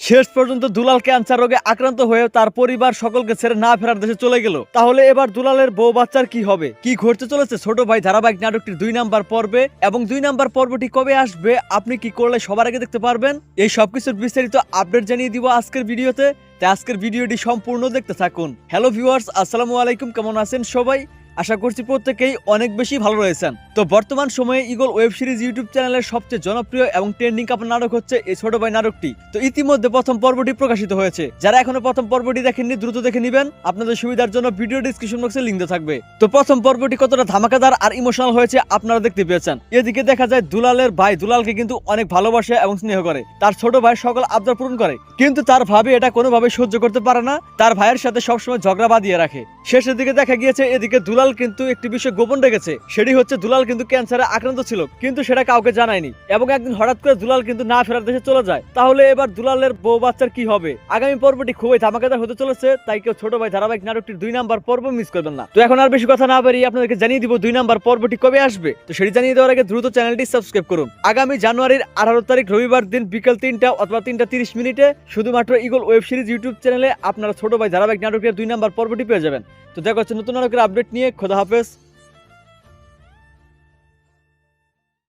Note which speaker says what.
Speaker 1: শেষ পর্যন্ত দুলাল ক্যান্সার রোগে আক্রান্ত হয়ে তার পরিবার সকলকে ছেড়ে না ফেরার দেশে চলে গেল। তাহলে এবার দুলালের বউ বাচ্চার কি হবে, কি ঘটতে চলেছে ছোট ভাই ধারাবাহিক নাটকটির 2 নাম্বার পর্বে, এবং 2 নাম্বার পর্বটি কবে আসবে, আপনি কি করলে সবার আগে দেখতে পারবেন, এই সবকিছুর বিস্তারিত আপডেট জানিয়ে দিব আজকের ভিডিওতে। তাই আজকের ভিডিওটি সম্পূর্ণ দেখতে থাকুন। হ্যালো ভিউয়ার্স, আসসালামু আলাইকুম, কেমন আছেন সবাই? আশা করছি প্রত্যেকেই অনেক বেশি ভালো রয়েছেন। তো বর্তমান সময়ে ইগল ওয়েব সিরিজ ইউটিউব চ্যানেলের সবচেয়ে জনপ্রিয় এবং ট্রেন্ডিং কাপড় নাটক হচ্ছে এই ছোট ভাই নাটকটি। তো ইতিমধ্যে প্রথম পর্বটি প্রকাশিত হয়েছে। যারা এখনো প্রথম পর্বটি দেখেননি দ্রুত দেখে নেবেন, আপনাদের সুবিধার জন্য ভিডিও ডিসক্রিপশন বক্সে লিংক দেওয়া থাকবে। তো প্রথম পর্বটি কতটা ধামাকাদার আর ইমোশনাল হয়েছে আপনারা দেখতে পেয়েছেন। এদিকে দেখা যায় দুলালের ভাই দুলালকে কিন্তু অনেক ভালোবাসে এবং স্নেহ করে, তার ছোট ভাই সকল আবদার পূরণ করে, কিন্তু তার ভাবি এটা কোনোভাবে সহ্য করতে পারে না, তার ভাইয়ের সাথে সবসময় ঝগড়া বাঁধিয়ে রাখে। শেষের দিকে দেখা গিয়েছে এদিকে দুলাল কিন্তু একটি বিষয় গোপন রেখেছে, সেটি হচ্ছে দুলাল কিন্তু ক্যান্সারে আক্রান্ত ছিল, কিন্তু সেটা কাউকে জানায়নি। এবং একদিন হঠাৎ করে দুলাল কিন্তু না ফেরার দেশে চলে যায়। তাহলে এবার দুলালের বউ বাচ্চার কি হবে? আগামী পর্বটি খুবই ধামাকাদার হতে চলেছে, তাই কেউ ছোট ভাই ধারাবাহিক নাটকটির 2 নাম্বার পর্ব মিস করবেন না। তো এখন আর বেশি কথা না বাড়িয়ে আপনাদেরকে জানিয়ে দিব 2 নাম্বার পর্বটি কবে আসবে। তো সেটি জানিয়ে দেওয়ার আগে দ্রুত চ্যানেলটি সাবস্ক্রাইব করুন। আগামী জানুয়ারির 18 তারিখ রবিবার দিন বিকেল 3টা অথবা 3:30 মিনিটে শুধুমাত্র ইগল ওয়েব সিরিজ ইউটিউব চ্যানেলে আপনারা ছোট ভাই ধারাবাহিক নাটকের 2 নাম্বার পর্বটি পেয়ে যাবেন। তো দেখা হচ্ছে নতুন নাটকের আপডেট নিয়ে। খোদা হাফেজ।